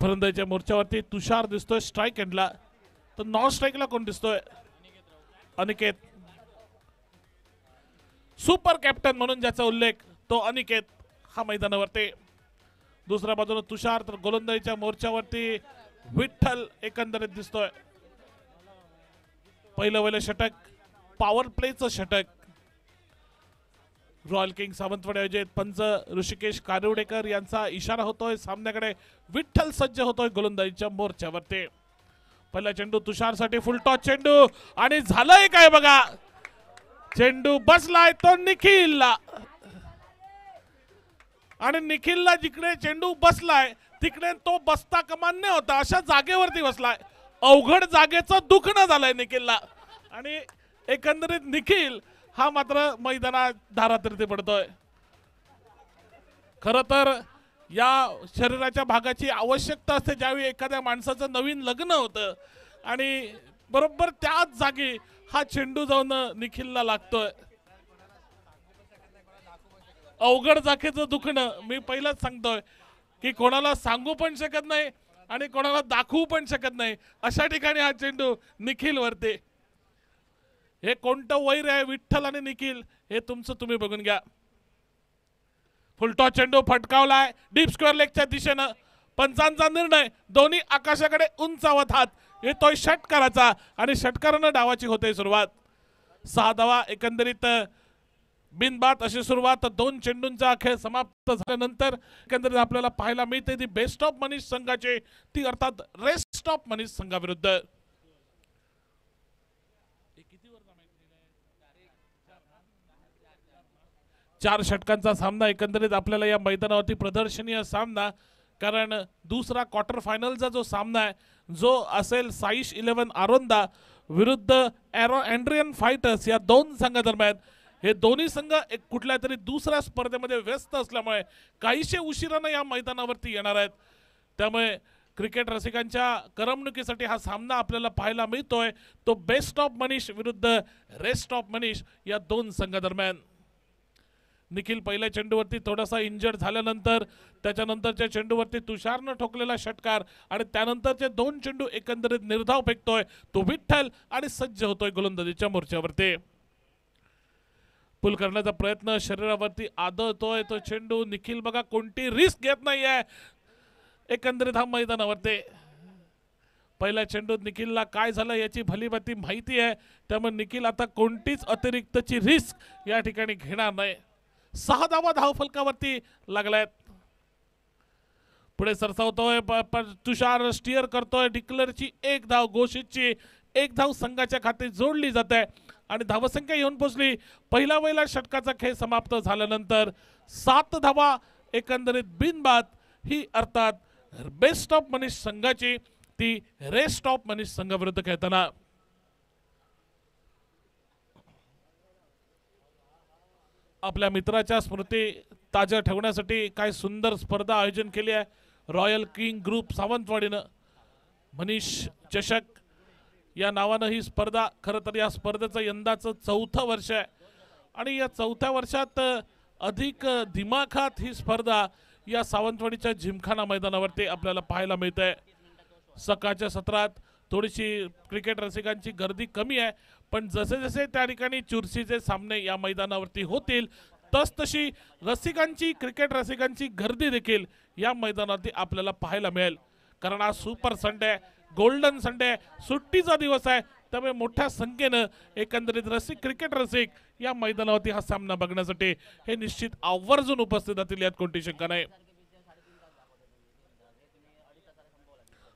फलंदाजीच्या मोर्चावरती तुषार दिसतोय स्ट्राइक एंडला, तर नॉन स्ट्राइकला कोण दिसतोय? अनिकेत. सुपर कॅप्टन म्हणून ज्याचा उल्लेख तो अनिकेत हा मैदानावरती. दुसऱ्या बाजूला तुषार, तर गोलंदाजीच्या मोर्चावरती विठ्ठल एकंदरीत दिसतोय. पहिलं षटक, पॉवर प्लेचं षटक. रॉयल किंग सावंतवाडी आयोजित पंच ऋषिकेश कारिवडेकर यांचा इशारा होतोय सामन्याकडे. विठ्ठल सज्ज होतोय गोलंदाजीच्या मोर्चावरती. पहिला चेंडू तुषारसाठी, फुल टॉस चेंडू, आणि झालंय काय बघा, चेंडू बसलाय तो निखिलला, आणि निखिलला जिकडे चेंडू बसलाय तिकडे तो बसता कमान्य होता अशा जागेवरती बसलाय. अवघड जागेचं दुखणं झालंय निखिलला, आणि एकंदरीत निखिल हा मात्र मैदानात धारातीर्थी पडतोय. खर तर या शरीराच्या भागाची आवश्यकता असते ज्यावेळी एखाद्या माणसाचं नवीन लग्न होतं, आणि बरोबर त्याच जागी हा चेंडू जाऊन निखिलला लागतोय. अवघड जागेचं दुखणं मी पहिलाच सांगतोय की कोणाला सांगू पण शकत नाही आणि कोणाला दाखवू पण शकत नाही, अशा ठिकाणी हा चेंडू निखिल वरती. हे कोणतं वैर आहे विठ्ठल आणि निखिल हे तुमचं तुम्ही बघून घ्या. फुलटॉस चेंडू फटकावलाय डीप स्क्वेअर लेगच्या दिशेनं. पंचांचा निर्णय, दोन्ही आकाशाकडे उंचावत हात, येतोय षटकाराचा, आणि षटकारानं डावाची होते सुरुवात. 6 धावा एकंदरीत बिनबाद अशी सुरुवात. 2 चेंडूंचा खेळ समाप्त झाल्यानंतर एकंदरीत आपल्याला पाहायला मिळते ती बेस्ट ऑफ मनीष संघाचे, ती अर्थात रेस्ट ऑफ मनीष संघाविरुद्ध. 4 षटकांचा सामना एकंदरीत आपल्याला या मैदानावरती प्रदर्शनीय सामना, कारण दुसरा क्वार्टर फायनलचा जो सामना आहे जो असेल साईश 11 आरोंदा विरुद्ध अँड्रियन फायटर्स या 2 संघादरम्यान. हे दोन्ही संघ एक कुठल्या तरी दुसऱ्या स्पर्धेमध्ये व्यस्त असल्यामुळे काहीशे उशिरानं या मैदानावरती येणार आहेत. त्यामुळे क्रिकेट रसिकांच्या करमणुकीसाठी हा सामना आपल्याला पाहायला मिळतोय, तो बेस्ट ऑफ मनीष विरुद्ध रेस्ट ऑफ मनीष या 2 संघादरम्यान. निखिल पहिल्या चेंडूवरती थोडासा इंजर्ड झाल्यानंतर त्याच्यानंतरच्या चेंडूवरती तुषारनं ठोकलेला षटकार, आणि त्यानंतरचे 2 चेंडू एकंदरीत निर्धाव फेकतोय तो विठ्ठल, आणि सज्ज होतोय गोलंदाजीच्या मोर्चावरती. पुल करण्याचा प्रयत्न, शरीरावरती आदळतोय तो चेंडू. निखिल बघा कोणती रिस्क घेत नाहीये एकंदरीत हा मैदानावरती. पहिल्या चेंडूत निखिलला काय झालं याची भलीभाती माहिती आहे, त्यामुळे निखिल आता कोणतीच अतिरिक्तची रिस्क या ठिकाणी घेणार नाही. 6 धावा धावफलकावरती लागलायत. पुढे सरसावतोय तुषार, स्टिअर करतोय. डिक्लेअरची 1 धाव, घोषितची 1 धाव संघाच्या खाती जोडली जाते, आणि धावसंख्या येऊन पोहोचली. पहिला षटकाचा खेळ समाप्त झाल्यानंतर 7 धावा एकंदरीत बिनबाद, ही अर्थात बेस्ट ऑफ मनीष संघाची, ती रेस्ट ऑफ मनीष संघाविरुद्ध खेळताना. आपल्या मित्राच्या स्मृती ताज्या ठेवण्यासाठी काय सुंदर स्पर्धा आयोजन केली आहे रॉयल किंग ग्रुप सावंतवाडीनं. मनीष चषक या नावानं ही स्पर्धा, खरं तर या स्पर्धेचं यंदाचं 4थं वर्ष आहे, आणि या 4थ्या वर्षात अधिक दिमाखात ही स्पर्धा या सावंतवाडीच्या जिमखाना मैदानावरती आपल्याला पाहायला मिळते. सकाळच्या सत्रात थोडीशी क्रिकेट रसिकांची गर्दी कमी आहे, पण जसे जसे त्या ठिकाणी चुरशीचे सामने या मैदानावरती होतील तसतशी क्रिकेट रसिकांची गर्दी देखील या मैदानावरती आपल्याला पाहायला मिळेल. कारण आज सुपर संडे, गोल्डन संडे, सुट्टीचा दिवस आहे, त्यामुळे मोठ्या संख्येनं एकंदरीत क्रिकेट रसिक या मैदानावरती हा सामना बघण्यासाठी हे निश्चित आवर्जून उपस्थित राहतील, यात कोणती शंका नाही.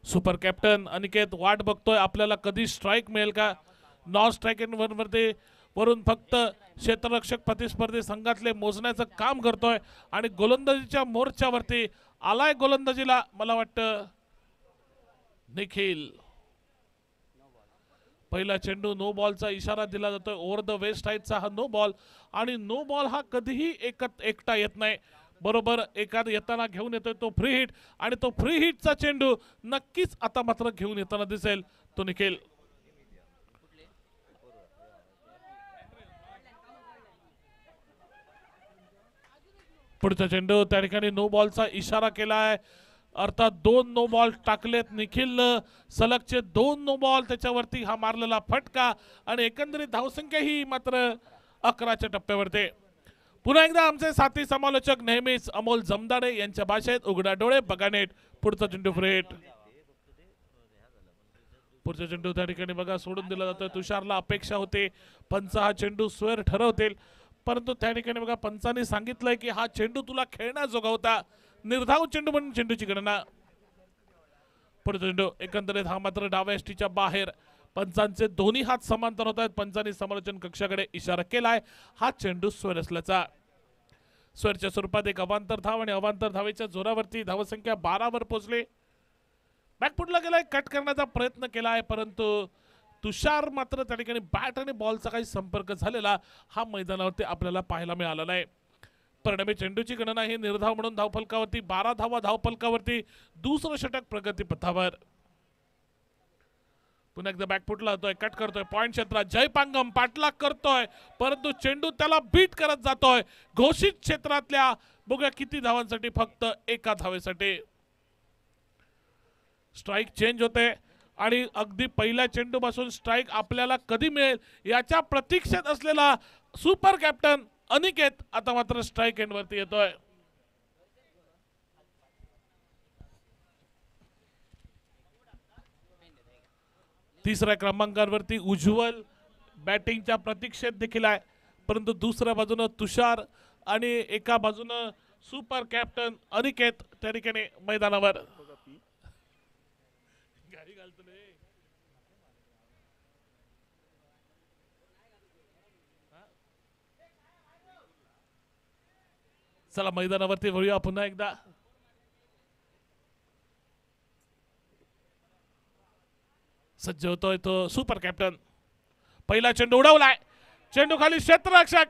सुपर कॅप्टन अनिकेत वाट बघतोय आपल्याला कधी स्ट्राइक मिळेल का. नॉन स्ट्राइक वरती वरून फक्त क्षेत्ररक्षक प्रतिस्पर्धी संघातले मोजण्याचं काम करतोय, आणि गोलंदाजीच्या मोर्चावरती आलाय गोलंदाजीला मला वाटतं निखिल. पहिला चेंडू नो बॉलचा इशारा दिला जातोय. ओव्हर द वेस्ट साइडचा हा नो बॉल, आणि नो बॉल हा कधीही एकटा येत नाही, बरोबर एखादा येताना घेऊन येतोय तो फ्री हिट, आणि तो फ्री हिटचा चेंडू नक्कीच आता मात्र घेऊन येताना दिसेल तो निखिल. पुढचा चेंडू त्या ठिकाणी नो बॉलचा इशारा केलाय, अर्थात 2 नो बॉल टाकलेत निखिल, सलगचे 2 नो बॉल, त्याच्यावरती हा मारलेला फटका आणि एकंदरीत धावसंख्या ही मात्र 11च्या टप्प्यावरती. पुन्हा एकदा आमचे साथी समालोचक नेहमीच अमोल जमदाडे यांच्या भाषेत, उघडा डोळे बघा नेट. पुढचा चेंडू फ्रेट, पुढचा चेंडू त्या ठिकाणी बघा सोडून दिला जातोय. तुषारला अपेक्षा होते पंच हा चेंडू स्वेर ठरवतील, परंतु त्या ठिकाणी बघा पंचांनी सांगितलंय की हा चेंडू तुला खेळण्याजोगा होता, निर्धाव चेंडू म्हणून चेंडूची गणना. पुढचा चेंडू एकंदरीत हा मात्र डाव्या यष्टीच्या बाहेर. पंचांचे दोन्ही हात समांतर होत आहेत. पंचांनी समालोचन कक्षाकडे इशारा केलाय, हा चेंडू स्वेर असल्याचा. स्वेरच्या स्वरूपात एक अवांतर धाव आणि अवांतर धावेच्या जोरावरती धावसंख्या 12 वर पोहोचली. बॅकफुटला गेलाय, कट करण्याचा प्रयत्न केलाय, परंतु तुषार मात्र त्या ठिकाणी बॅट आणि बॉलचा काही संपर्क झालेला हा मैदानावरती आपल्याला पाहायला मिळाला नाही. परिणामी चेंडूची गणना ही निर्धाव म्हणून धावफलकावरती 12 धावा धावफलकावरती दुसरं षटक प्रगतीपथावर. पुन्हा एकदा बॅकफुटला होतोय, कट करतोय, पॉइंट क्षेत्रात जय पांगम पाठलाग करतोय, परंतु चेंडू त्याला बीट करत जातोय घोषित क्षेत्रातल्या. बघूया किती धावांसाठी, फक्त 1 धावेसाठी. स्ट्राइक चेंज होते आणि अगदी पहिल्या चेंडूपासून स्ट्राइक आपल्याला कधी मिळेल याच्या प्रतीक्षेत असलेला सुपर कॅप्टन अनिकेत आता मात्र स्ट्राइक एंड वरती येतोय. तिसऱ्या क्रमांकावरती उज्ज्वल बॅटिंगच्या प्रतीक्षेत देखील आहे, परंतु दुसऱ्या बाजूने तुषार आणि एका बाजूने सुपर कॅप्टन अनिकेत त्या ठिकाणी मैदानावर. चला मैदानावरती वळूया पुन्हा एकदा. सज्ज होतोय तो सुपर कॅप्टन. पहिला चेंडू उडवलाय, चेंडू खाली क्षेत्ररक्षक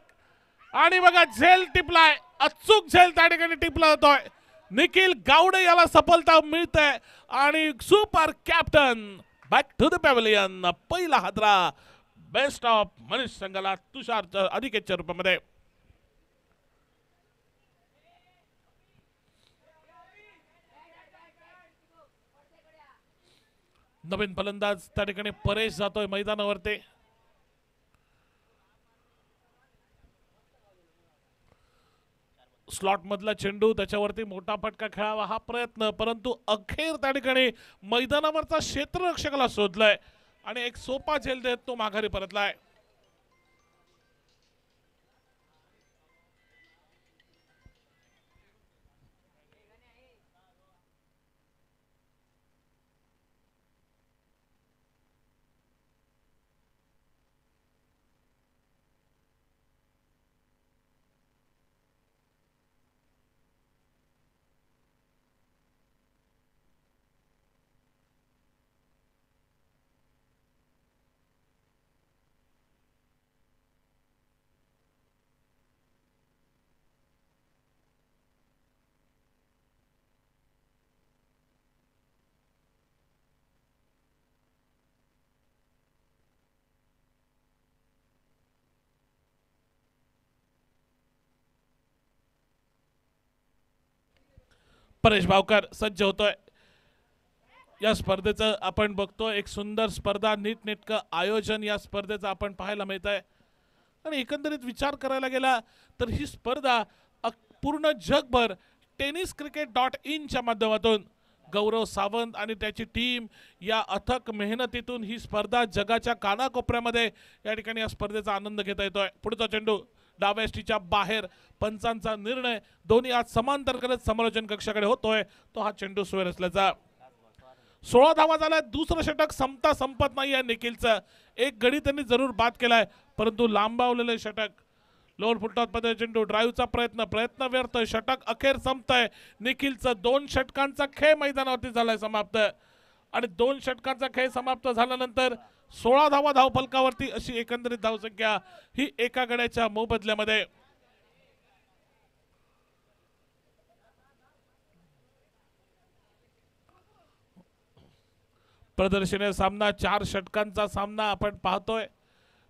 आणि बघा झेल टिपलाय, अचूक झेल त्या ठिकाणी टिपला जातोय. निखिल गावडे याला सफलता मिळते आणि super captain back to the pavilion. पहिला हादरा बेस्ट ऑफ मनीष संघाला तुषार अनिकेतच्या रूपामध्ये. नवीन फलंदाज त्या ठिकाणी परेश जातोय मैदानावरती. स्लॉट मधला चेंडू, त्याच्यावरती मोठा फटका खेळावा हा प्रयत्न, परंतु अखेर त्या ठिकाणी मैदानावरचा क्षेत्ररक्षकाला शोधलाय आणि एक सोपा झेल देत तो माघारी परतलाय. परेश भावकर सज्ज होतोय. या स्पर्धेचं आपण बघतोय, एक सुंदर स्पर्धा, नीटनेटकं आयोजन या स्पर्धेचं आपण पाहायला मिळत आहे. आणि एकंदरीत विचार करायला गेला तर ही स्पर्धा पूर्ण जगभर tenniscricket.in च्या माध्यमातून गौरव सावंत आणि त्याची टीम या अथक मेहनतीतून ही स्पर्धा जगाच्या कानाकोपऱ्यामध्ये या ठिकाणी या स्पर्धेचा आनंद घेता येतोय. पुढचा चेंडू डाव्या यष्टीच्या बाहेर. पंचांचा निर्णय दोन्ही आज समांतर करत समालोचन कक्षाकडे होतोय, तो हा चेंडू स्वेर असल्याचा. 16 धावा झाल्या. दुसरं षटक संपत नाही आहे निखिलचं. एक गडी त्यांनी जरूर बाद केलाय, परंतु लांबावलेलं षटक. लोअर फुटॉट मध्ये चेंडू, ड्राईव्हचा प्रयत्न व्यर्थ. षटक अखेर संपतंय. निखिलचं 2 षटकांचा खेळ मैदानावरती झालाय समाप्त आणि 2 षटकांचा खेळ समाप्त झाल्यानंतर 16 धावा धावफलकावरती अशी एकंदरीत धावसंख्या ही एका गड्याच्या मोबदल्यामध्ये. प्रदर्शनीय सामना, 4 षटकांचा सामना आपण पाहतोय.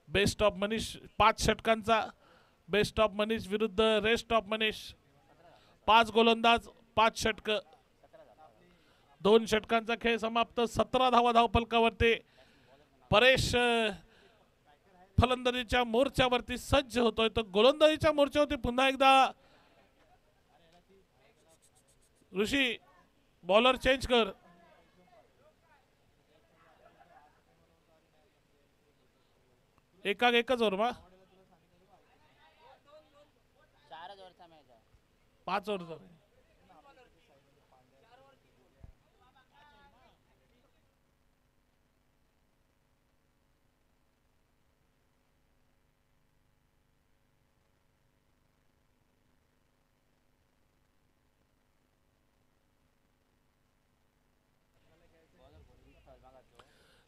बेस्ट ऑफ मनीष 5 षटकांचा, बेस्ट ऑफ मनीष विरुद्ध रेस्ट ऑफ मनीष. 5 गोलंदाज 5 षटक, 2 षटकांचा खेळ समाप्त. 17 धावा धावफलकावरती. परेश फलंदाजीच्या मोर्चावरती सज्ज होतोय, तर गोलंदाजीच्या मोर्चावरती पुन्हा एकदा ऋषी बॉलर चेंज कर. एकच ओव्हर मा 5 ओव्हर.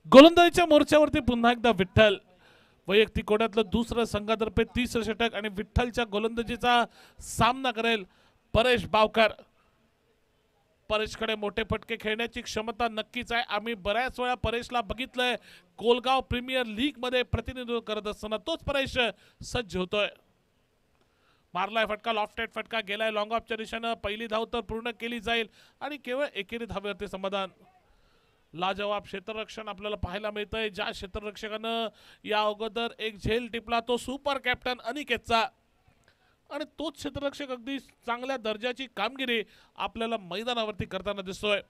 गोलंदाजीच्या मोर्चावरती पुन्हा एकदा विठ्ठल. वैयक्तिक कोड्यातलं दुसरं, संघातर्फे 30 षटक आणि विठ्ठलच्या गोलंदाजीचा सामना करेल परेश बावकर. परेशकडे मोठे फटके खेळण्याची क्षमता नक्कीच आहे. आम्ही बऱ्याच वेळा परेशला बघितलंय कोलगाव प्रीमियर लीग मध्ये प्रतिनिधित्व करत असताना. तोच परेश सज्ज होतोय. मारलाय फटका, लॉफ्टेड फटका गेलाय लॉंग ऑफच्या दिशेनं. पहिली धाव तर पूर्ण केली जाईल आणि केवळ एकेरी धावेवरती समाधान. लाजवाब क्षेत्ररक्षण आपल्याला पाहायला मिळतंय. ज्या क्षेत्ररक्षकानं या अगोदर एक झेल टिपला तो सुपर कॅप्टन अनिकेतचा, आणि तोच क्षेत्ररक्षक अगदी चांगल्या दर्जाची कामगिरी आपल्याला मैदानावरती करताना दिसतोय.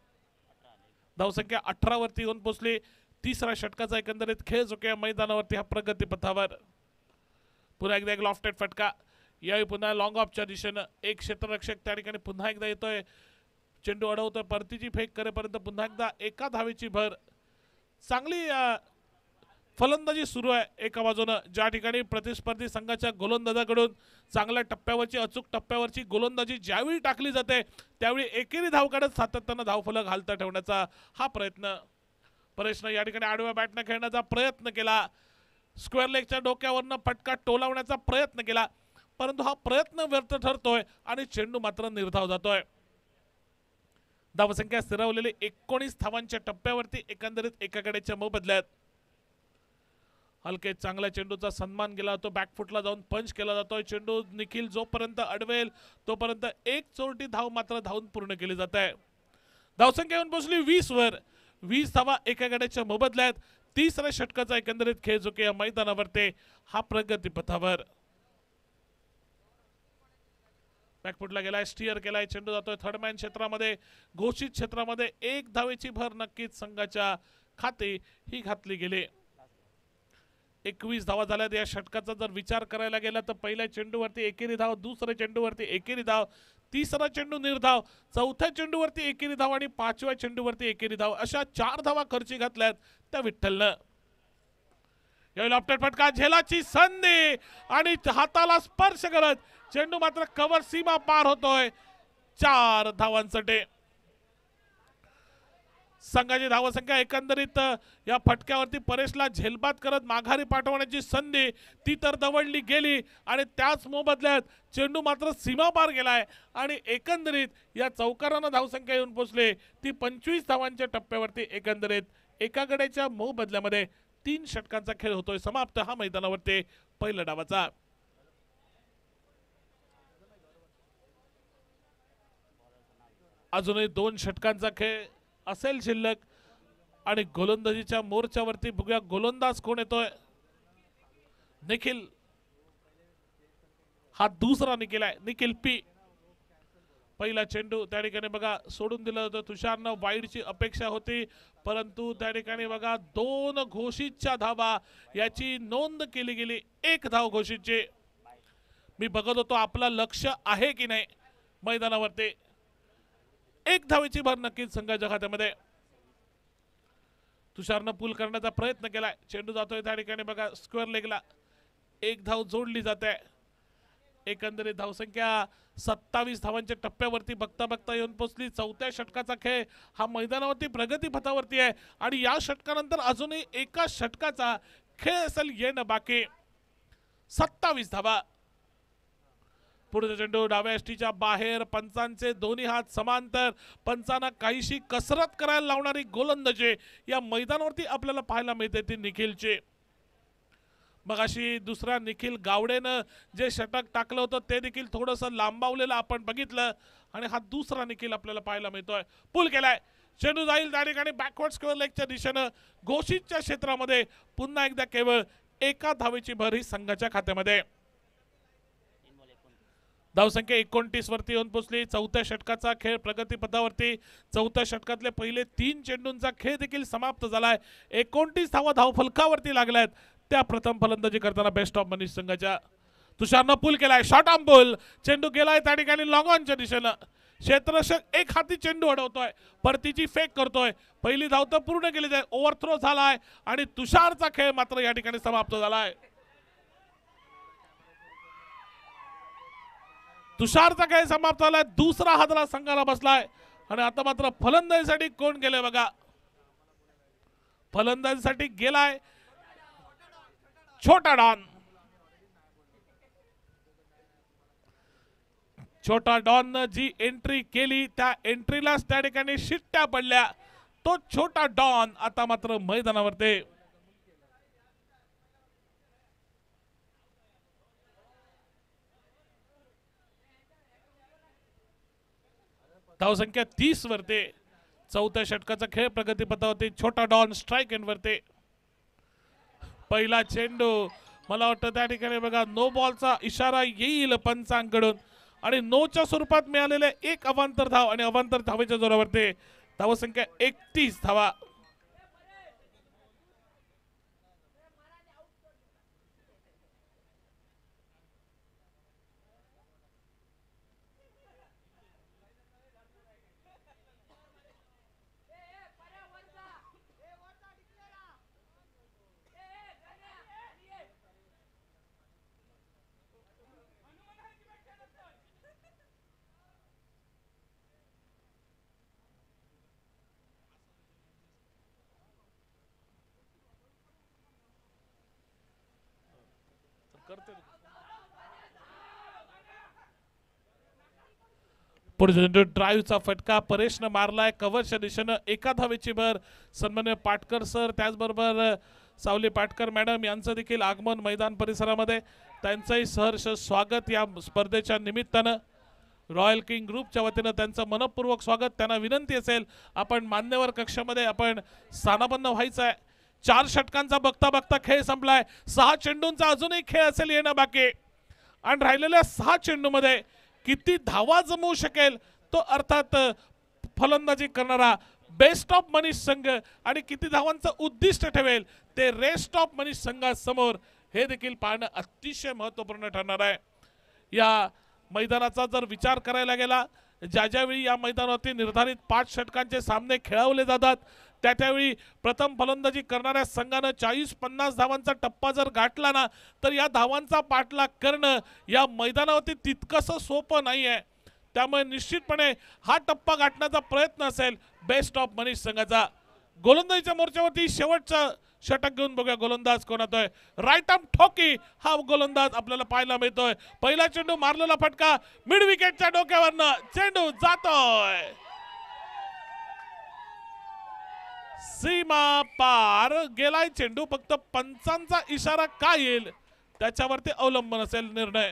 धावसंख्या 18 वरती येऊन पोहोचली. तिसऱ्या षटकाचा एकंदरीत खेळ जो काही मैदानावरती हा प्रगती पथावर. पुन्हा एकदा एक लॉफ्टेड फटका, यावेळी पुन्हा लॉंग ऑफच्या दिशेनं. एक क्षेत्ररक्षक त्या ठिकाणी पुन्हा एकदा येतोय. चेंडू अडवतोय. परतीची फेक करेपर्यंत पुन्हा एकदा एका धावेची भर. चांगली फलंदाजी सुरू आहे एका बाजूनं, ज्या ठिकाणी प्रतिस्पर्धी संघाच्या गोलंदाजाकडून चांगल्या टप्प्यावरची, अचूक टप्प्यावरची गोलंदाजी ज्यावेळी टाकली जाते त्यावेळी एकेरी धाव काढत सातत्यानं धावफलक हालता ठेवण्याचा हा प्रयत्न. परेशनं या ठिकाणी आडव्या बॅटनं खेळण्याचा प्रयत्न केला. स्क्वेअर लेगच्या डोक्यावरनं फटका टोलावण्याचा प्रयत्न केला, परंतु हा प्रयत्न व्यर्थ ठरतोय आणि चेंडू मात्र निर्धाव जातोय. धावसंख्या स्थिरावलेली 19 धावांच्या टप्प्यावरती एकंदरीत एकाकडेच्या मोबदल्यात. हलके चांगल्या चेंडूचा सन्मान केला जातो. बॅकफुटला जाऊन पंच केला जातोय. चेंडू निखिल जोपर्यंत अडवेल तोपर्यंत एक चोरटी धाव मात्र धावून पूर्ण केली जात आहे. धावसंख्या येऊन पोहोचली 20 वर. 20 धावा एकाकडेच्या मोबदल्यात. तिसऱ्या षटकाचा एकंदरीत खेळ जो की मैदानावरती हा प्रगती पथावर. बॅकफुटला गेलाय, स्टिअर केलाय, चेंडू जातोय थर्डमॅन क्षेत्रामध्ये. घोषित क्षेत्रामध्ये एक धावेची भर नक्कीच संघाच्या खाते ही घातली गेली. 21 धावा झाल्यात या षटकाचा जर विचार करायला गेला तर पहिल्या चेंडूवरती एकेरी धाव, दुसऱ्या चेंडूवरती एकेरी धाव, तिसरा चेंडू निर्धाव, चौथ्या चेंडूवरती एकेरी धाव आणि 5व्या चेंडूवरती एकेरी धाव, अशा 4 धावा खर्ची घातल्यात त्या विठ्ठलनं. यावेळी लॉफ्टेड फटका, झेलाची संधी आणि हाताला स्पर्श करत चेंडू मात्र कव्हर सीमा पार होतोय. 4 धावांसाठी संघाची धावसंख्या एकंदरीत या फटक्यावरती परेशला झेलबाद करत माघारी पाठवण्याची संधी ती तर दवडली गेली आणि त्याच मोबदल्यात चेंडू मात्र सीमा पार गेलाय आणि एकंदरीत या चौकारानं धावसंख्या येऊन पोहोचले ती 25 धावांच्या टप्प्यावरती. एकंदरीत एकाकडेच्या मोबदल्यामध्ये 3 षटकांचा खेळ होतोय समाप्त हा मैदानावरती पहिल्या डावाचा. अजूनही 2 षटकांचा खेळ असेल शिल्लक आणि गोलंदाजीच्या मोर्चावरती बघूया गोलंदाज कोण येतोय. निखिल हा दुसरा निखिल आहे. निखिल पी. पहिला चेंडू त्या ठिकाणी बघा सोडून दिलं होतं. तुषारनं वाईडची अपेक्षा होती परंतु त्या ठिकाणी बघा 2 घोषितच्या धावा याची नोंद केली गेली. 1 धाव घोषितची. मी बघत होतो आपलं लक्ष आहे की नाही मैदानावरती. 1 धावेची भर नक्कीच संघाच्या खात्यामध्ये. तुषारनं पूल करण्याचा प्रयत्न केलाय. चेंडू जातोय त्या ठिकाणी बघा स्क्वेअर लेगला. 1 धाव जोडली जाते. एकंदरीत धावसंख्या 27 धावांच्या टप्प्यावरती बघता बघता येऊन पोहोचली. 4थ्या षटकाचा खेळ हा मैदानावरती प्रगती पथावरती आहे आणि या षटकानंतर अजूनही एका षटकाचा खेळ असेल येणं बाकी. 27 धावा. पुढचा चेंडू डाव्या यष्टीच्या बाहेर. पंचांचे दोन्ही हात समांतर. पंचांना काहीशी कसरत करायला लावणारी गोलंदाजी या मैदानावरती आपल्याला पाहायला मिळते ती निखिलची. मग अशी दुसऱ्या निखिल गावडेनं जे षटक टाकलं होतं ते देखील थोडंसं लांबावलेलं आपण बघितलं आणि हा दुसरा निखिल आपल्याला पाहायला मिळतोय. पुल केलाय, चेंडू जाईल त्या ठिकाणी बॅकवर्ड स्क्वेअर लेगच्या दिशेनं घोषितच्या क्षेत्रामध्ये. पुन्हा एकदा केवळ एका धावेची भर ही संघाच्या खात्यामध्ये. धावसंख्या 29 वरती येऊन पोचली. चौथ्या षटकाचा खेळ प्रगतीपथावरती. चौथ्या षटकातले पहिले 3 चेंडूंचा खेळ देखील समाप्त झालाय. 29 धावा धावफलकावरती लागल्यात त्या प्रथम फलंदाजी करताना बेस्ट ऑफ मनीष संघाच्या. तुषारनं पूल केलाय, शॉर्ट आर्म पूल, चेंडू गेलाय त्या ठिकाणी लॉंग ऑनच्या दिशेनं. क्षेत्ररक्षक एक हाती चेंडू अडवतोय, परतीची फेक करतोय. पहिली धाव तर पूर्ण केली जाईल, ओव्हरथ्रो झालाय आणि तुषारचा खेळ मात्र या ठिकाणी समाप्त झालाय. तुषारचा खेळ समाप्त झालाय. दुसरा हादरा संघाला बसलाय आणि आता मात्र फलंदाजीसाठी कोण गेले बघा. फलंदाजीसाठी गेलाय छोटा डॉन. छोटा डॉन जी एंट्री केली त्या एंट्रीलाच त्या ठिकाणी शिट्ट्या पडल्या. तो छोटा डॉन आता मात्र मैदानावरती. धावसंख्या 30 वरती. चौथ्या षटकाचा खेळ प्रगतीपथावरती. छोटा डॉन स्ट्राइक एंड वरती. पहिला चेंडू मला वाटतं त्या ठिकाणी बघा नो बॉलचा इशारा येईल पंचांकडून आणि नोच्या स्वरूपात मिळालेले एक अवांतर धाव आणि अवांतर धावेच्या जोरावरती धावसंख्या 31 धावा. पुढे ड्राईव्हचा फटका परेशनं मारलाय कव्हरच्या दिशेनं. एका धावेची भर. सन्मान्य पाटकर सर त्याचबरोबर सावली पाटकर मॅडम यांचं देखील आगमन मैदान परिसरामध्ये. त्यांचंही सहर्ष स्वागत या स्पर्धेच्या निमित्तानं. रॉयल किंग ग्रुपच्या वतीनं त्यांचं मनपूर्वक स्वागत. त्यांना विनंती असेल आपण मान्यवर कक्षामध्ये आपण स्थानापन्न व्हायचं आहे. 4 षटकांचा बघता बघता खेळ संपलाय. 6 चेंडूंचा अजूनही खेळ असेल येणं बाकी आणि राहिलेल्या 6 चेंडूमध्ये किती धावा जमवू शकेल तो अर्थात फलंदाजी करणारा बेस्ट ऑफ मनीष संघ आणि किती धावांचं उद्दिष्ट ठेवेल ते रेस्ट ऑफ मनीष संघासमोर हे देखील पाहणं अतिशय महत्त्वपूर्ण ठरणार आहे. या मैदानाचा जर विचार करायला गेला ज्या ज्यावेळी या मैदानावरती निर्धारित 5 षटकांचे सामने खेळवले जातात त्या त्यावेळी प्रथम फलंदाजी करणाऱ्या संघानं 40-50 धावांचा टप्पा जर गाठला ना तर या धावांचा पाठलाग करणं या मैदानावरती तितकंसं सोपं नाही आहे. त्यामुळे निश्चितपणे हा टप्पा गाठण्याचा प्रयत्न असेल बेस्ट ऑफ मनीष संघाचा. गोलंदाजीच्या मोर्चावरती शेवटचा षटक घेऊन बघूया गोलंदाज कोणातोय. राईट आर्म ठोकी हा गोलंदाज आपल्याला पाहायला मिळतोय. पहिला चेंडू मारलेला फटका मिड विकेटच्या डोक्यावरनं चेंडू जातोय सीमा पार. गेलाय चेंडू. फक्त पंचांचा इशारा काय येईल त्याच्यावरती अवलंबून असेल निर्णय.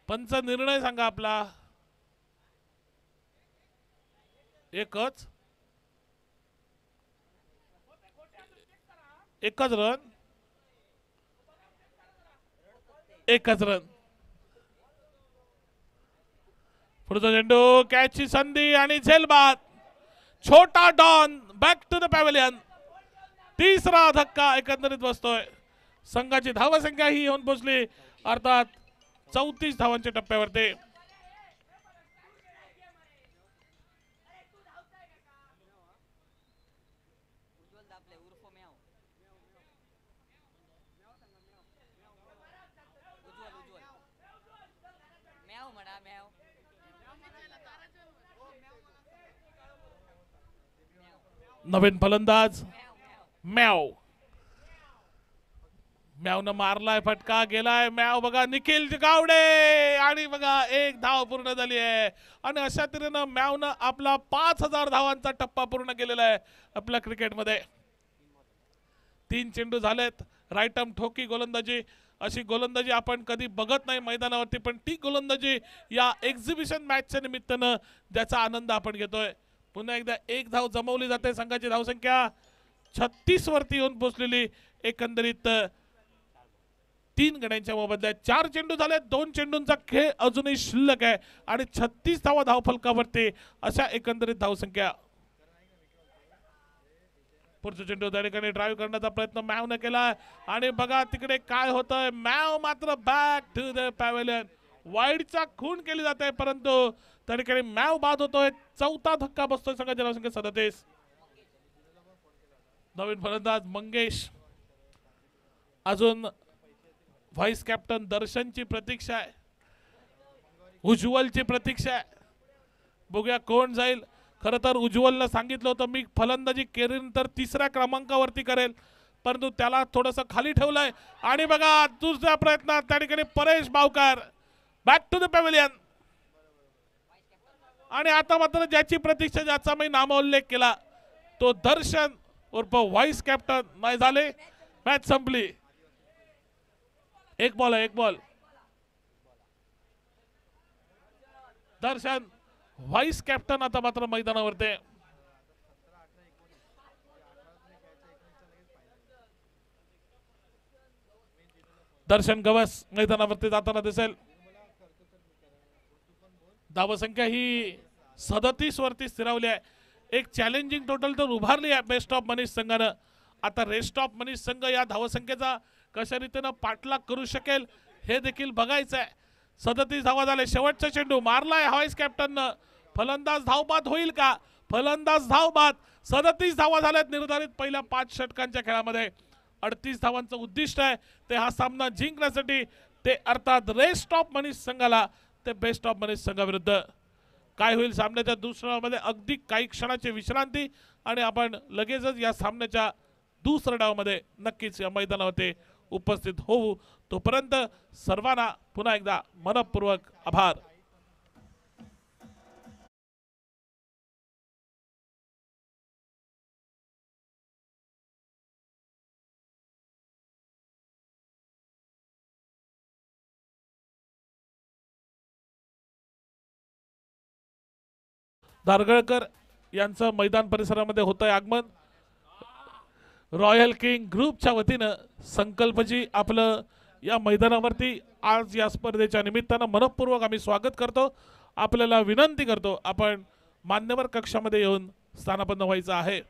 पंच निर्णय सांगा आपला. एकच रन. एकच रन. पुढचा चेंडू कॅचची संधी आणि झेलबाद. छोटा don back to the pavilion. तिसरा धक्का एकंदरीत बसतोय. संघाची धावसंख्या ही येऊन पोहोचली अर्थात 34 धावांच्या टप्प्यावरती. नवीन फलंदाज मॅव. म्यावनं मारलाय फटका गेलाय म्याव बघा निखिल गावडे आणि बघा एक धाव पूर्ण झाली आहे आणि अशा तऱ्हेनं म्यावनं आपला 5000 धावांचा टप्पा पूर्ण केलेला आहे आपल्या क्रिकेटमध्ये. 3 चेंडू झालेत. राईट आर्म ठोकी गोलंदाजी, अशी गोलंदाजी आपण कधी बघत नाही मैदानावरती, पण ती गोलंदाजी या एक्झिबिशन मॅचच्या निमित्तानं ज्याचा आनंद आपण घेतोय. पुन्हा एकदा एक धाव जमवली जाते. संघाची धावसंख्या 36 वरती येऊन पोहोचलेली. एकंदरीत 3 गड्यांच्या मोबदल्यात 4 चेंडू झाले. 2 चेंडूंचा खेळ अजूनही शिल्लक आहे आणि 36 धावा धावफलकावरती अशा एकंदरीत धावसंख्या. पुढचा चेंडू त्या ठिकाणी ड्राईव्ह करण्याचा प्रयत्न मॅवने केला आणि बघा तिकडे काय होतंय. मॅव मात्र बॅक टू द पॅव्हेलियन. वाईडचा खून केली जाते परंतु त्या ठिकाणी मॅव बाद होतोय. चौथा धक्का बसतोय संघाच्या धावसंख्या 37. नवीन फलंदाज मंगेश. अजून व्हाईस कॅप्टन दर्शनची प्रतीक्षा आहे, उज्ज्वलची प्रतीक्षा आहे. बघूया कोण जाईल. खरं तर उज्ज्वलनं सांगितलं होतं मी फलंदाजी केरीन तर 3ऱ्या क्रमांकावरती करेल, परंतु त्याला थोडंसं खाली ठेवलंय आणि बघा दुसऱ्या प्रयत्नात त्या ठिकाणी Paresh Bavkar back to the pavilion. आणि आता मात्र ज्याची प्रतीक्षा, ज्याचा मी नामोल्लेख केला तो दर्शन उर्फ व्हाईस कॅप्टन नाही झाले. मॅच संपली. एक बॉल आहे, एक बॉल. दर्शन व्हाईस कॅप्टन आता मात्र मैदानावरती. दर्शन गवस मैदानावरती जाताना दिसेल. धावसंख्या ही 37 वरती स्थिरावली आहे. एक चॅलेंजिंग टोटल तर उभारली आहे बेस्ट ऑफ मनीष संघानं. आता रेस्ट ऑफ मनीष संघ या धावसंख्येचा कशा रीतीनं पाठलाग करू शकेल हे देखील बघायचं आहे. 37 धावा झाले. शेवटचा चेंडू मारलाय व्हाईस कॅप्टननं. फलंदाज धावबाद होईल का? फलंदाज धावबाद. 37 धावा झाल्यात निर्धारित पहिल्या 5 षटकांच्या खेळामध्ये. 38 धावांचं उद्दिष्ट आहे ते हा सामना जिंकण्यासाठी. ते अर्थात रेस्ट ऑफ मनीष संघाला ते बेस्ट ऑफ मनीष संघाविरुद्ध. काय होईल सामन्याच्या दुसऱ्या मध्ये अगदी काही क्षणाची विश्रांती आणि आपण लगेचच या सामन्याच्या दुसऱ्या डावामध्ये नक्कीच या मैदानावरती उपस्थित होऊ. तोपर्यंत सर्वांना पुन्हा एकदा मनपूर्वक आभार. दारगळकर यांचं मैदान परिसरामध्ये होतंय आगमन. रॉयल किंग ग्रुपच्या वतीनं संकल्पजी आपलं या मैदानावरती आज या स्पर्धेच्या निमित्तानं मनपूर्वक आम्ही स्वागत करतो. आपल्याला विनंती करतो आपण मान्यवर कक्षामध्ये येऊन स्थानापन्न व्हायचं आहे.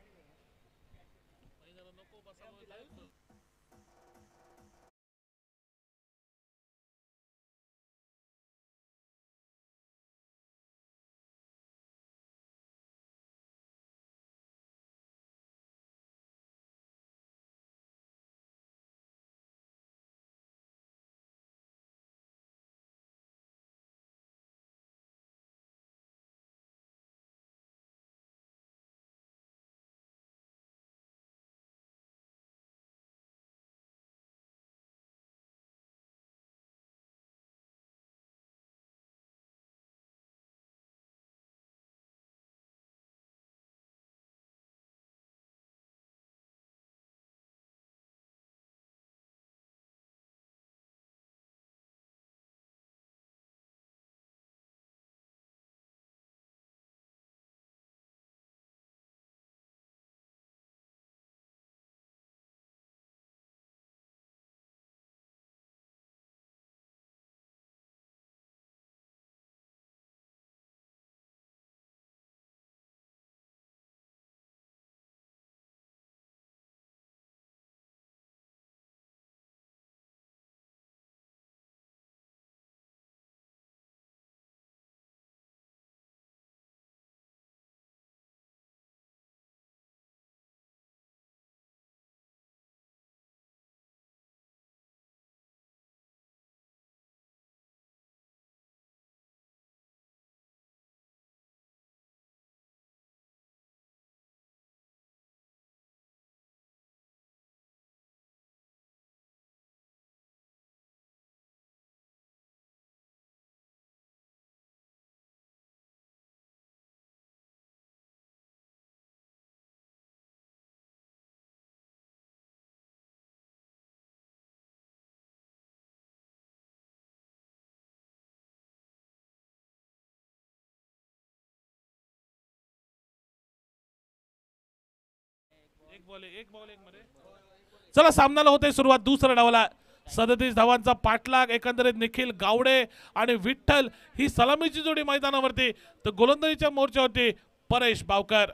चला सामन्याला होते सुरुवात दुसऱ्या डावाला 37 धावांचा पाठलाग एकंदरीत निखिल गावडे आणि विठ्ठल ही सलामीची जोडी मैदानावरती तर गोलंदाजीच्या मोर्चावरती परेश बावकर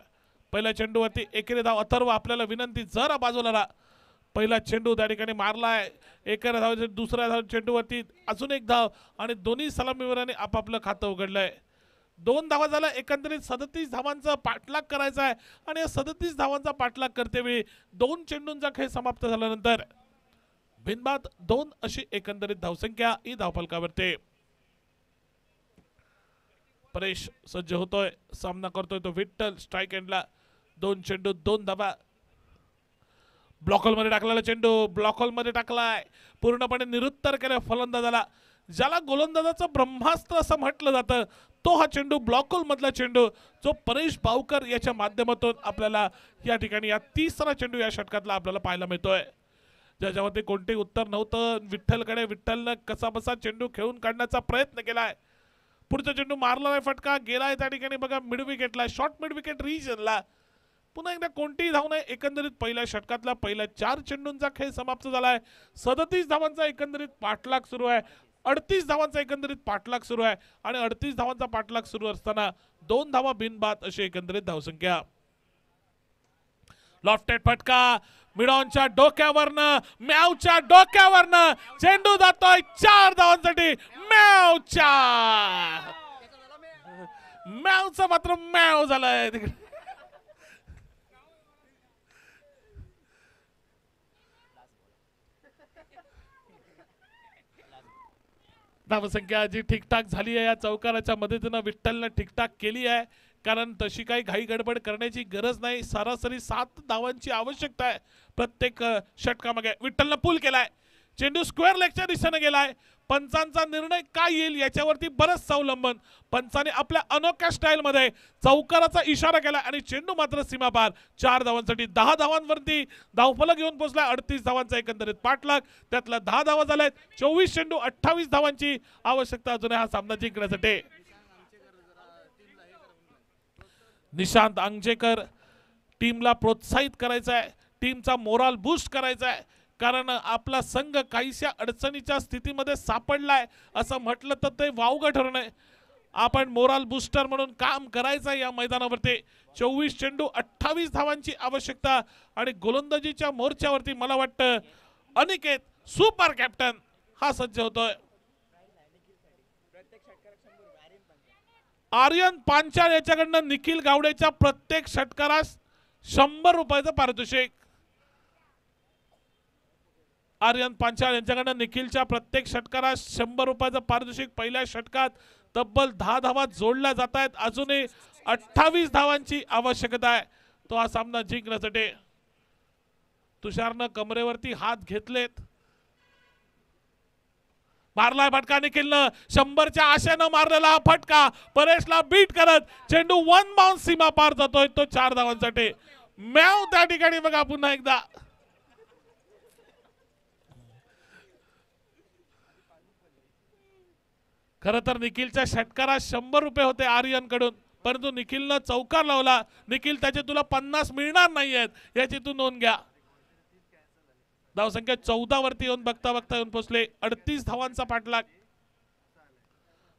पहिल्या चेंडूवरती एकेरी धाव अथर्व आपल्याला विनंती जरा बाजूला राहा पहिला चेंडू त्या ठिकाणी मारलाय एकेरी धाव दुसऱ्या धाव चेंडूवरती अजून एक धाव आणि दोन्ही सलामीवीरांनी आपापलं खातं उघडलंय 2 धावा झाला एकंदरीत 37 धावांचा पाठलाग करायचा आहे आणि या 37 धावांचा पाठलाग करतेवेळी 2 चेंडूंचा खेळ समाप्त झाल्यानंतर बिनबाद 2 अशी एकंदरीत धावसंख्या ही धावफलकावरती परेश सज्ज होतोय सामना करतोय तो विठ्ठल स्ट्राइक एंडला 2 चेंडू 2 धावा ब्लॉक मध्ये टाकलेला चेंडू ब्लॉक मध्ये टाकलाय पूर्णपणे निरुत्तर केलं फलंदाजाला ज्याला गोलंदाजाचं ब्रह्मास्त्र असं म्हटलं जातं तो हा चेंडू ब्लॉक मधला चेंडू जो परेश बावकर याच्या माध्यमातून आपल्याला या ठिकाणी या तिसरा चेंडू या षटकातला आपल्याला पाहायला मिळतोय ज्याच्यामध्ये कोणतेही उत्तर नव्हतं विठ्ठलनं कसा बसा चेंडू खेळून काढण्याचा प्रयत्न केलाय पुढचा चेंडू मारला फटका गेलाय त्या ठिकाणी बघा मिड विकेटला शॉर्ट मिड विकेट रिजनला पुन्हा एकदा कोणतीही धाव नाही एकंदरीत पहिल्या षटकातला पहिल्या 4 चेंडूंचा खेळ समाप्त झालाय 37 धावांचा एकंदरीत पाठलाग सुरू आहे 38 धावांचा एकंदरीत पाठलाग सुरू आहे आणि 38 धावांचा पाठलाग सुरू असताना 2 धावा बिनबाद अशी एकंदरीत धावसंख्या लॉफ्टेड फटका मिडॉनच्या डोक्यावरनं मॅवच्या डोक्यावरनं चेंडू जातोय 4 धावांसाठी मॅवचं मात्र मॅव झालंय धावसंख्या जी ठीकठाक झाली आहे या चौकाराच्या मदतीनं विठ्ठलनं ठीकठाक केली आहे कारण तशी काही घाई गडबड करण्याची गरज नाही सरासरी 7 धावांची आवश्यकता आहे प्रत्येक षटकामागे विठ्ठलनं पूल केलाय चेंडू स्क्वेअर लेगच्या दिशेने गेलाय पंचांचा निर्णय काय येईल याच्यावरती बरंच अवलंबन पंचाने आपल्या अनोख्या स्टाईल मध्ये चौकाराचा इशारा केला आणि चेंडू मात्र सीमापार 4 धावांसाठी 10 धावांवरती धावफलक घेऊन पोहोचला 38 धावांचा एकंदरीत पाठलाग त्यातला 10 धावा झाल्यात 24 चेंडू 28 धावांची आवश्यकता अजून हा सामना जिंकण्यासाठी निशांत अंगजेकर टीमला प्रोत्साहित करायचा आहे टीमचा मोराल बूस्ट करायचा आहे कारण आपला संघ काहीशा अडचणीच्या स्थितीमध्ये सापडलाय असं म्हटलं तर ते वावगं ठरू नये आपण मोराल बूस्टर म्हणून काम करायचं या मैदानावरती 24 चेंडू 28 धावांची आवश्यकता आणि गोलंदाजीच्या मोर्चावरती मला वाटतं अनिकेत सुपर कॅप्टन हा सज्ज होतोय आर्यन पांचाळ याच्याकडनं निखिल गावडेच्या प्रत्येक षटकारास 100 रुपयाचं पारितोषिक आर्यन पांचाळ यांच्याकडनं निखिलच्या प्रत्येक षटकारास 100 रुपयाचं पारितोषिक पहिल्या षटकात तब्बल 10 धावा जोडल्या जात आहेत अजूनही 28 धावांची आवश्यकता आहे तो हा सामना जिंकण्यासाठी तुषारनं कमरेवरती हात घेतलेत मारलाय फटका निखिलनं 100च्या आशेनं मारलेला हा फटका परेशला बीट करत चेंडू 1 बाउन्स सीमा पार जातोय तो 4 धावांसाठी मॅव त्या ठिकाणी बघा पुन्हा एकदा खरं तर निखिलच्या षटकारात 100 रुपये होते आर्यन कडून परंतु निखिलनं चौकार लावला निखिल त्याचे तुला 50 मिळणार नाहीयेत याची तू नोंद घ्या धावसंख्या 14 वरती येऊन बघता येऊन पोहोचले 38 धावांचा पाठलाग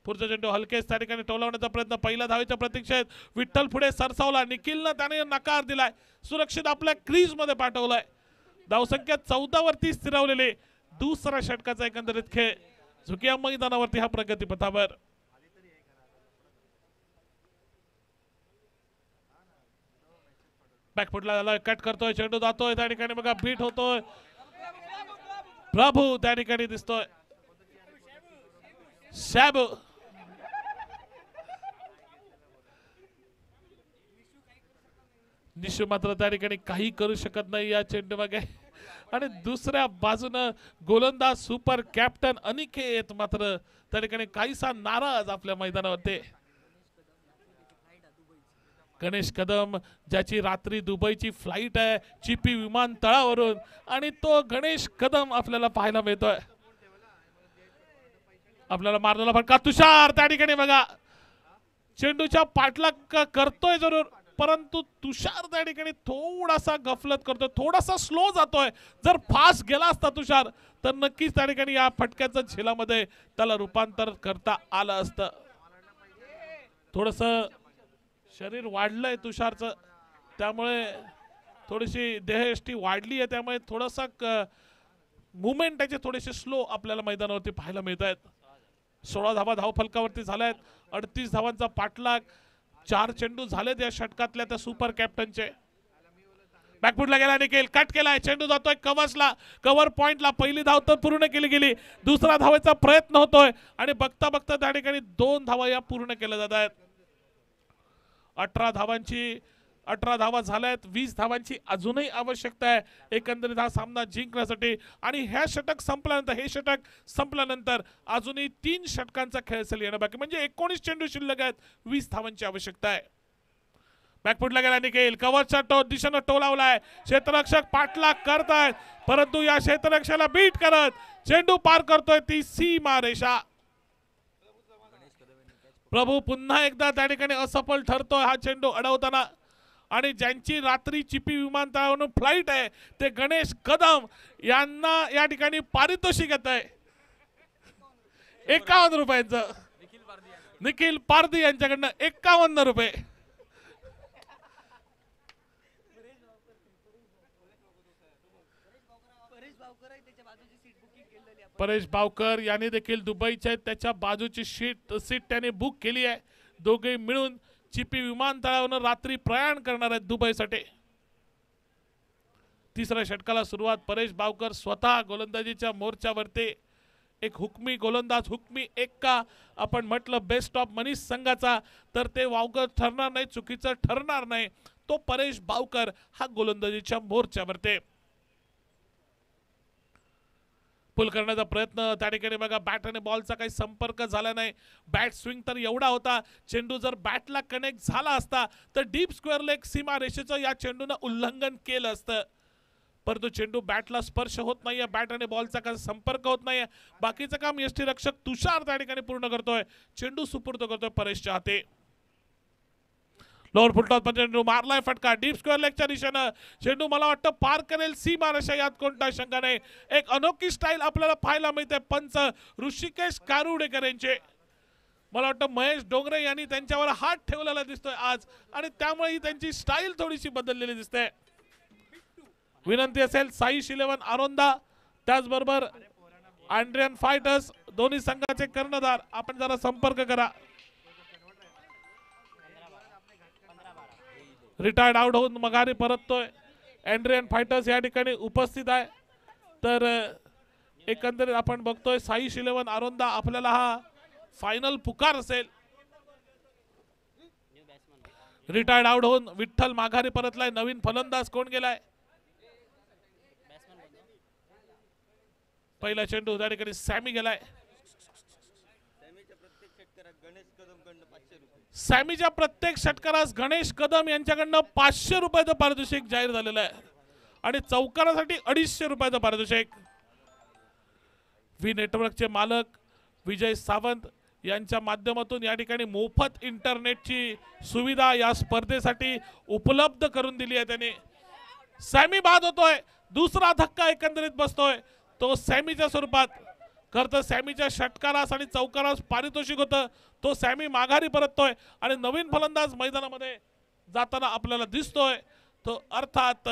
पुढचा चेंडू हलकेच त्या ठिकाणी टोलवण्याचा प्रयत्न पहिल्या धावेच्या प्रतीक्षेत विठ्ठल पुढे सरसावला निखिलनं त्याने नकार दिलाय सुरक्षित आपल्या क्रीज मध्ये पाठवलाय धावसंख्या 14 वरती स्थिरावलेले दुसरा षटकाचा एकंदरीत खेळ झुकिया मैदानावरती हा प्रगतीपथावर बॅकफुटला झाला कट करतोय चेंडू जातोय त्या ठिकाणी बघा बीट होतोय प्रभू त्या ठिकाणी दिसतोय शॅबू निशू मात्र त्या ठिकाणी काही करू शकत नाही या चेंडू मागे आणि दुसऱ्या बाजूने गोलंदाज सुपर कॅप्टन अनिकेत मात्र त्या ठिकाणी काहीसा नाराज आपल्या मैदानावरती गणेश कदम ज्याची रात्री दुबईची फ्लाइट आहे चिपी विमानतळावरून आणि तो गणेश कदम आपल्याला पाहायला मिळतोय आपल्याला मारलेला फटका तुषार त्या ठिकाणी बघा चेंडूच्या पाठलाग करतोय जरूर परंतु तुषार त्या ठिकाणी थोडासा गफलत करतोय, थोडासा स्लो जातोय. जर फास्ट गेला असता तुषार तर नक्कीच त्या ठिकाणी या फटक्याचं झेलामध्ये त्याला रूपांतर करता आलं असतं. थोडस शरीर वाढलंय तुषारचं, त्यामुळे थोडीशी देहयष्टी वाढली आहे, त्यामुळे थोडासा मुवमेंट त्याचे थोडेसे स्लो आपल्याला मैदानावरती पाहायला मिळत आहेत. 16 धावा धावफलकावरती झाल्या आहेत. 38 धावांचा पाठलाग. 4 चेंडू झालेत या षटकातल्या त्या सुपर कॅप्टनचे. बॅकफुटला गेला निखिल, कट केलाय, चेंडू जातोय कव्हर्सला, कव्हर पॉइंटला. पहिली धाव तर पूर्ण केली गेली, दुसरा धावेचा प्रयत्न होतोय आणि बघता बघता त्या ठिकाणी 2 धावा या पूर्ण केल्या जात आहेत. 18 धावा झाल्यात. 20 धावांची अजूनही आवश्यकता आहे एकंदरीत हा सामना जिंकण्यासाठी. आणि हे षटक संपल्यानंतर अजूनही 3 षटकांचा खेळ असेल येणं बाकी, म्हणजे 19 चेंडू शिल्लक आहेत. 20 धावांची आवश्यकता आहे. बॅकफुटला गेला निखिल, कव्हरच्या दिशेनं टो लावलाय. क्षेत्ररक्षक पाठलाग करतायत, परंतु या क्षेत्ररक्षकाला बीट करत चेंडू पार करतोय ती सीमा रेषा. प्रभू पुन्हा एकदा त्या ठिकाणी असफल ठरतोय हा चेंडू अडवताना. आणि ज्यांची रात्री चिपी विमानतळावरून फ्लाईट आहे ते गणेश कदम यांना या ठिकाणी पारितोषिक येत आहे 51 रुपयांचं. निखिल पारधी यांच्याकडनं 51 रुपये. परेश बावकर यांनी देखील दुबईच्या त्याच्या बाजूची सीट त्याने बुक केली आहे. दोघे मिळून चिपी विमानतळावरून रात्री प्रयाण करणार आहेत दुबईसाठी. तिसऱ्या षटकाला सुरुवात. परेश बावकर स्वतः गोलंदाजीच्या मोर्चावरती. एक हुकमी गोलंदाज, हुकमी एक्का आपण म्हटलं बेस्ट ऑफ मनीष संघाचा, तर ते वावकर ठरणार नाही, चुकीचं ठरणार नाही. तो परेश बावकर हा गोलंदाजीच्या मोर्चावरती. पुल करण्याचा प्रयत्न त्या ठिकाणी बघा, बॅट आणि बॉलचा काही संपर्क झाला नाही. बॅट स्विंग तर एवढा होता, चेंडू जर बॅटला कनेक्ट झाला असता तर डीप स्क्वेअर लेग सीमा रेषेचं या चेंडूनं उल्लंघन केलं असतं. परंतु चेंडू बॅटला स्पर्श होत नाहीये, बॅट आणि बॉलचा काही संपर्क होत नाहीये. बाकीचं काम यष्टीरक्षक तुषार त्या ठिकाणी पूर्ण करतोय. चेंडू सुपूर्द करतोय परेशच्या हाती. लोअर फुलटॉस चेंडू मारलाय फटका डीप स्क्वेअर लेगच्या दिशेनं. चेंडू मला वाटतं पार करेल सीमा रेषा, यात कोणता शंका नाही. एक अनोखी स्टाईल आपल्याला पाहायला मिळते पंच ऋषिकेश कारुडेकर यांचे. मला वाटतं महेश डोंगरे यांनी त्यांच्यावर हात ठेवलेला दिसतोय आज, आणि त्यामुळे ही त्यांची स्टाईल थोडीशी बदललेली दिसते. विनंती असेल साईश 11 आरोंदा, त्याचबरोबर अँड्रियन फायटर्स दोन्ही संघाचे कर्णधार, आपण जरा संपर्क करा. रिटायर्ड आउट होऊन मघारी परततोय अँड्रियन फायटर्स या ठिकाणी उपस्थित आहे. तर एकंदरीत आपण बघतोय साईश 11 आरोंदा आपल्याला हा फायनल पुकार असेल. रिटायर्ड आउट होऊन विठ्ठल माघारी परतलाय. नवीन फलंदाज कोण गेलाय? पहिला चेंडू त्या ठिकाणी सॅमी गेलाय. सॅमीच्या प्रत्येक षटकारास गणेश कदम यांच्याकडनं 500 रुपयाचं पारितोषिक जाहीर झालेलं आहे, आणि चौकारासाठी 250 रुपयाचं पारितोषिक. व्ही नेटवर्कचे मालक विजय सावंत यांच्या माध्यमातून या ठिकाणी मोफत इंटरनेटची सुविधा या स्पर्धेसाठी उपलब्ध करून दिली आहे त्यांनी. सॅमी बाद होतोय, दुसरा धक्का एकंदरीत बसतोय तो सॅमीच्या स्वरूपात. खरं सॅमीच्या षटकारास आणि चौकारास पारितोषिक होतं, तो सॅमी माघारी परततोय आणि नवीन फलंदाज मैदानामध्ये जाताना आपल्याला दिसतोय, तो अर्थात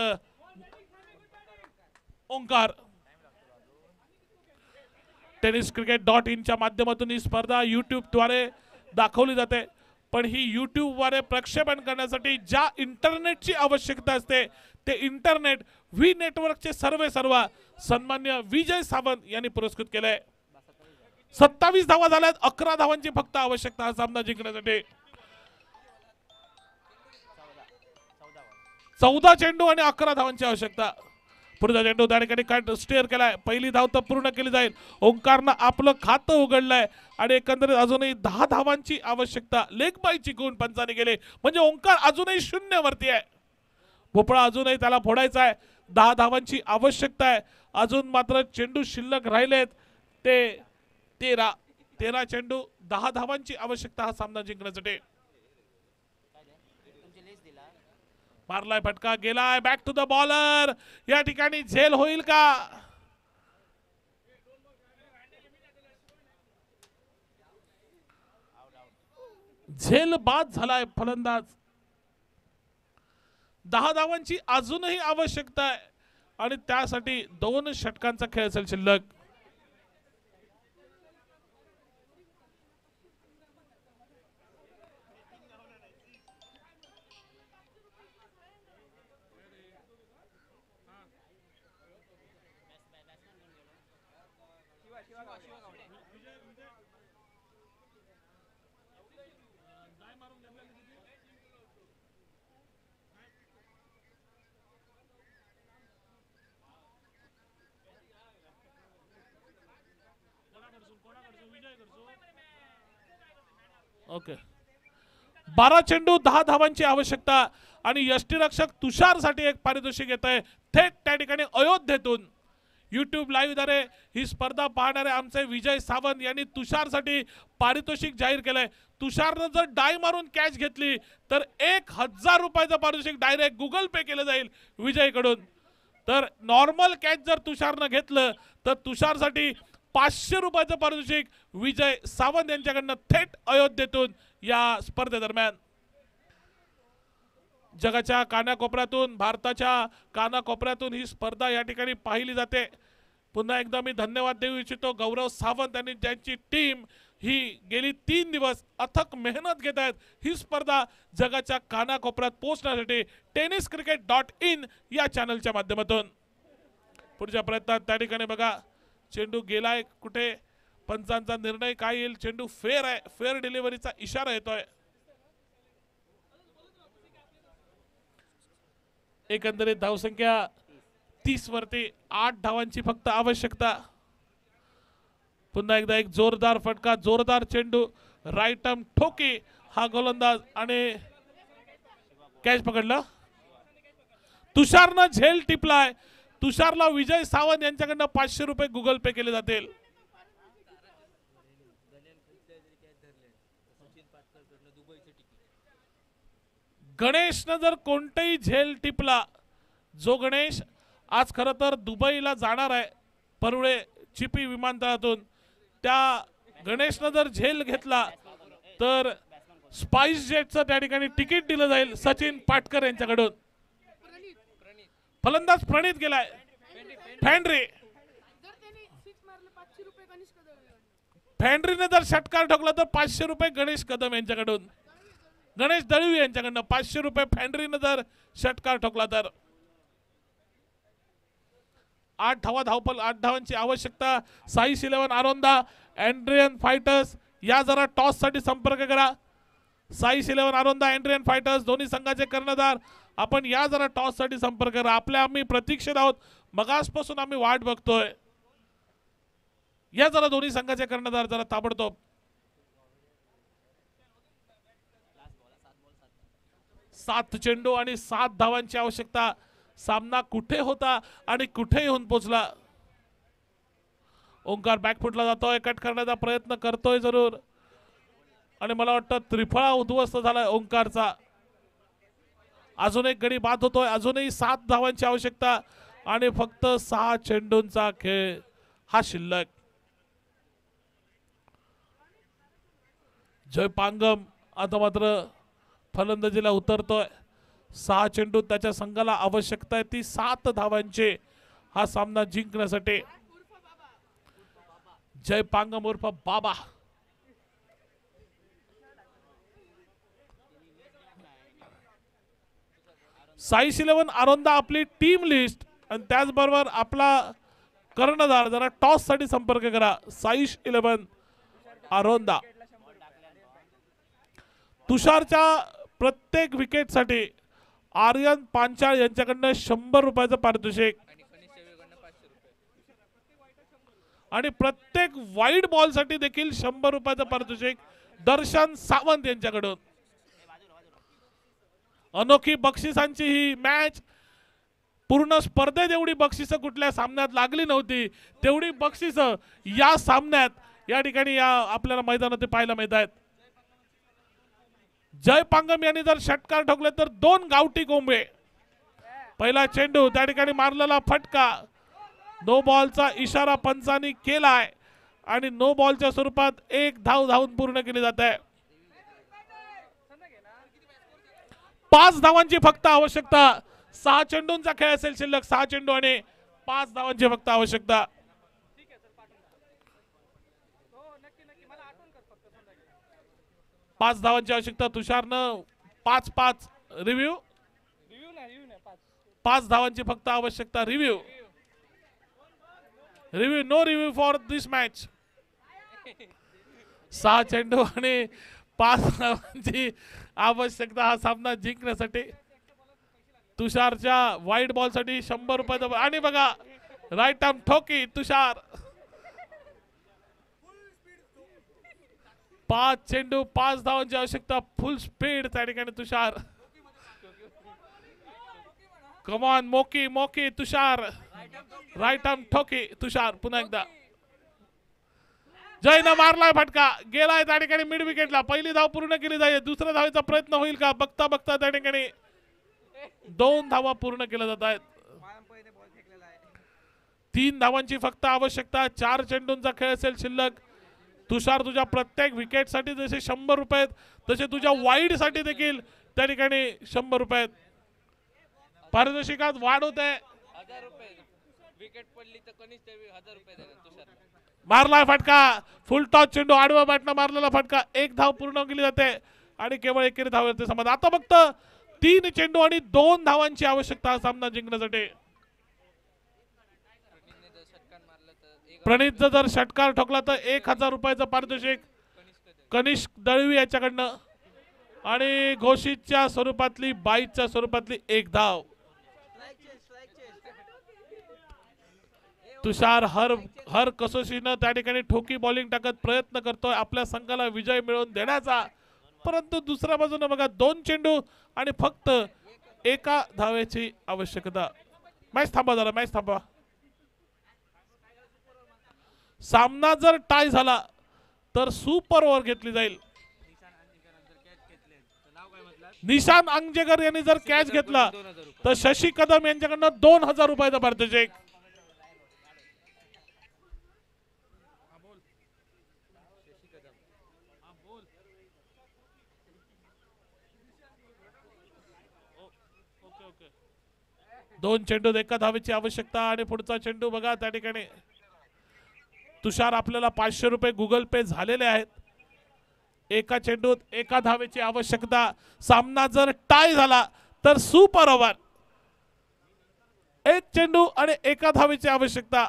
ओंकार. tenniscricket.in च्या माध्यमातून ही स्पर्धा YouTube-द्वारे दाखवली जाते, पण ही YouTube-द्वारे प्रक्षेपण करण्यासाठी ज्या इंटरनेटची आवश्यकता असते ते इंटरनेट व्ही नेटवर्कचे सर्व सन्मान्य विजय सावंत यांनी पुरस्कृत केलंय. 27 धावा झाल्यात. 11 धावांची फक्त आवश्यकता हा सामना जिंकण्यासाठी. 14 चेंडू आणि 11 धावांची आवश्यकता. पुढचा चेंडू त्या ठिकाणी स्टेअर केलाय. पहिली धाव तर पूर्ण केली जाईल. ओंकारनं आपलं खातं उघडलंय आणि एकंदरीत अजूनही 10 धावांची आवश्यकता. लेग बायची गुण पंचाने गेले, म्हणजे ओंकार अजूनही 0 वरती आहे. भोपळा अजूनही त्याला फोडायचा आहे. 10 धावांची आवश्यकता आहे. अजून मात्र चेंडू शिल्लक राहिलेत ते 13 चेंडू. 10 धावांची आवश्यकता हा सामना जिंकण्यासाठी. मारलाय फटका गेलाय बॅक टू द बॉलर. या ठिकाणी झेल होईल का? झेल बाद झालाय फलंदाज. 10 धावांची अजूनही आवश्यकता आहे आणि त्यासाठी 2 षटकांचा खेळ असेल शिल्लक. ओके 12 चेंडू 10 धावांची आवश्यकता आणि यष्टीरक्षक तुषारसाठी एक पारितोषिक येत आहे थेट त्या ठिकाणी अयोध्येतून. YouTube लाईव्ह द्वारे ही स्पर्धा पाहणारे आमचे विजय सावंत यांनी तुषारसाठी पारितोषिक जाहीर केलंय. तुषारनं जर डाय मारून कॅच घेतली तर 1000 रुपयाचं पारितोषिक डायरेक्ट गुगल पे केलं जाईल विजयकडून. तर नॉर्मल कॅच जर तुषारनं घेतलं तर तुषारसाठी 500 रुपयाचं पारितोषिक विजय सावंत यांच्याकडनं थेट अयोध्येतून या स्पर्धेदरम्यान. जगाच्या कानाकोपऱ्यातून भारताच्या कानाकोपऱ्यातून ही स्पर्धा या ठिकाणी पाहिली जाते. पुन्हा एकदा मी धन्यवाद देऊ इच्छितो गौरव सावंत यांनी ज्यांची टीम ही गेली 3 दिवस अथक मेहनत घेत आहेत ही स्पर्धा जगाच्या कानाकोपऱ्यात पोहोचण्यासाठी tenniscricket.in या चॅनलच्या माध्यमातून. पुढच्या प्रयत्नात त्या ठिकाणी बघा चेंडू गेलाय कुठे, पंचांचा निर्णय काय येईल. चेंडू फेअर आहे, फेअर डिलिव्हरीचा इशारा येतोय. एकंदरीत धावसंख्या 30 वरती 8 धावांची फक्त आवश्यकता. पुन्हा एकदा एक जोरदार फटका, जोरदार चेंडू, राईट आर्म ठोकी हा गोलंदाज आणि कॅच पकडला. तुषारनं झेल टिपलाय. तुषारला विजय सावंत यांच्याकडनं 500 रुपये गुगल पे केले जातील. गणेशनं जर कोणतेही झेल टिपला, जो गणेश आज खरं तर दुबईला जाणार आहे परुळे चिपी विमानतळातून, त्या गणेशनं जर झेल घेतला तर स्पाइस जेटचं त्या ठिकाणी तिकीट दिलं जाईल सचिन पाटकर यांच्याकडून. फलंदाज प्रणित गेलाय. फॅन्ड्री फॅन्ड्रीने जर षटकार ठोकला तर 500 रुपये गणेश कदम यांच्याकडून. गणेश दळवी यांच्याकडनं 500 रुपये फॅन्ड्रीने जर षटकार ठोकला तर. 8 धावांची आवश्यकता. साईश 11 आरोंदा एंड्रियन फायटर्स या जरा टॉस साठी संपर्क करा. साईश 11 आरोंदा एंड्रियन फायटर्स दोन्ही संघाचे कर्णधार आपण या जरा टॉस साठी संपर्क करा. आम्ही प्रतीक्षेत आहोत, मगासपासून आम्ही वाट बघतोय. या जरा दोन्ही संघाचे कर्णधार जरा ताबडतोब. 7 चेंडू आणि 7 धावांची आवश्यकता. सामना कुठे होता आणि कुठे येऊन पोचला. ओंकार बॅकफुटला जातोय, कट करण्याचा प्रयत्न करतोय जरूर आणि मला वाटतं त्रिफळा उद्ध्वस्त झालाय ओंकारचा. अजून एक गडी बाद होतोय. अजूनही 7 धावांची आवश्यकता आणि फक्त 6 चेंडूंचा खेळ हा शिल्लक. जय पांगम आता मात्र फलंदाजीला उतरतोय. 6 चेंडू त्याच्या संघाला आवश्यकता आहे ती 7 धावांची हा सामना जिंकण्यासाठी. जय पांगम उर्फ बाबा. साईश 11 आरोंदा आपली टीम लिस्ट आणि त्याचबरोबर आपला कर्णधार जरा टॉस साठी संपर्क करा. साईश 11 आरोंदा. तुषारच्या प्रत्येक विकेट साठी आर्यन पांचाळ यांच्याकडनं 100 रुपयाचं पारितोषिक आणि प्रत्येक वाईड बॉल साठी देखील 100 रुपयाचं पारितोषिक दर्शन सावंत यांच्याकडून. अनोखी बक्षिसांची ही मॅच. पूर्ण स्पर्धेत एवढी बक्षिसं कुठल्या सामन्यात लागली नव्हती, तेवढी बक्षिसं या सामन्यात या ठिकाणी या आपल्याला मैदानात पाहायला मिळत आहेत. जय पांगम यांनी जर षटकार ठोकले तर 2 गावठी कोंबे. पहिला चेंडू त्या ठिकाणी मारलेला फटका, नो बॉलचा इशारा पंचांनी केलाय आणि नो बॉलच्या स्वरूपात 1 धाव धावून पूर्ण केली जात आहे. 5 धावांची फक्त आवश्यकता. 6 चेंडूंचा खेळ असेल शिल्लक. 6 चेंडू आणि 5 धावांची फक्त आवश्यकता. 5 धावांची आवश्यकता. तुषारनं 5-5 रिव्ह्यू. 5 धावांची फक्त आवश्यकता. Review no review for this match. 6 चेंडू आणि 5 धावांची आवश्यकता हा सामना जिंकण्यासाठी. तुषारच्या वाईट बॉल साठी 100 रुपये आणि बघा राईट आर्म ठोकी तुषार. 5 चेंडू 5 धावांची आवश्यकता. फुल स्पीड त्या ठिकाणी तुषार. कमॉन मोकी तुषार. राईट आर्म ठोकी तुषार. पुन्हा एकदा जयनं मारलाय फटका, गेलाय त्या ठिकाणी मिड विकेटला. पहिली धाव पूर्ण केली जाईल. दुसऱ्या धावेचा प्रयत्न होईल का? बघता बघता त्या ठिकाणी 2 धावा पूर्ण केल्या जात आहेत. 3 धावांची फक्त आवश्यकता. 4 चेंडूंचा खेळ असेल शिल्लक. तुषार तुझ्या प्रत्येक विकेट साठी जसे 100 रुपये तसे तुझ्या वाईड साठी देखील त्या ठिकाणी 100 रुपये. पारितोषिकात वाढ होत आहे. 1000 रुपये विकेट पडली तर कनिष्ठ 1000 रुपये देणार तुषार. मारलाय फटका. फुल टॉस चेंडू आडव्या बॅटनं मारलेला फटका. 1 धाव पूर्ण केली जाते आणि केवळ एकेरी धाव येते समज. आता फक्त 3 चेंडू आणि 2 धावांची आवश्यकता सामना जिंकण्यासाठी. प्रणित जर षटकार ठोकला तर 1000 रुपयाचं पारितोषिक कनिष्क दळवी याच्याकडनं आणि घोषितच्या स्वरूपातली 22च्या स्वरूपातली 1 धाव. तुषार हर कसोशीनं त्या ठिकाणी ठोकी बॉलिंग टाकत प्रयत्न करतोय आपल्या संघाला विजय मिळवून देण्याचा. परंतु दुसऱ्या बाजूने बघा 2 चेंडू आणि फक्त 1 धावेची आवश्यकता. मॅच थांबा जरा, मॅच थांबा. सामना जर टाय झाला तर सुपर ओव्हर घेतली जाईल. निशान अंगजेकर यांनी जर कॅच घेतला तर शशी कदम यांच्याकडनं 2000 रुपयाचा पारितोषिक. दोन चेंडूत 1 धावेची आवश्यकता आणि पुढचा चेंडू बघा त्या ठिकाणी तुषार आपल्याला 500 रुपये गुगल पे झालेले आहेत. 1 चेंडूत 1 धावेची आवश्यकता. सामना जर टाय झाला तर सुपर ओव्हर. 1 चेंडू आणि 1 धावेची आवश्यकता.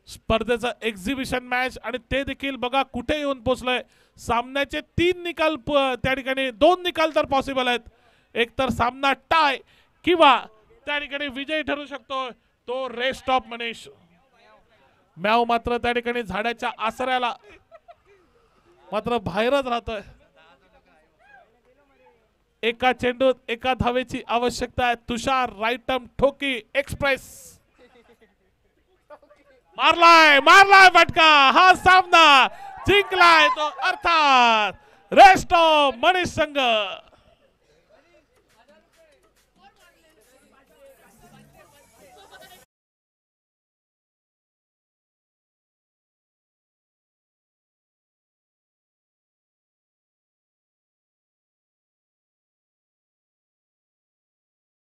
स्पर्धेचा एक्झिबिशन मॅच आणि ते देखील बघा कुठे येऊन पोहोचलंय. सामन्याचे 3 निकाल त्या ठिकाणी 2 निकाल तर पॉसिबल आहेत. एक तर सामना टाय किंवा त्या ठिकाणी विजय ठरू शकतो तो रेस्ट ऑफ मनीष. मॅव मात्र त्या ठिकाणी झाडाच्या आसऱ्याला मात्र बाहेरच राहतोय. 1 चेंडूत 1 धावेची आवश्यकता आहे. तुषार राईट आर्म ठोकी एक्सप्रेस. मारलाय फटका. हा सामना जिंकलाय तो अर्थात रेस्ट ऑफ मनीष संघ.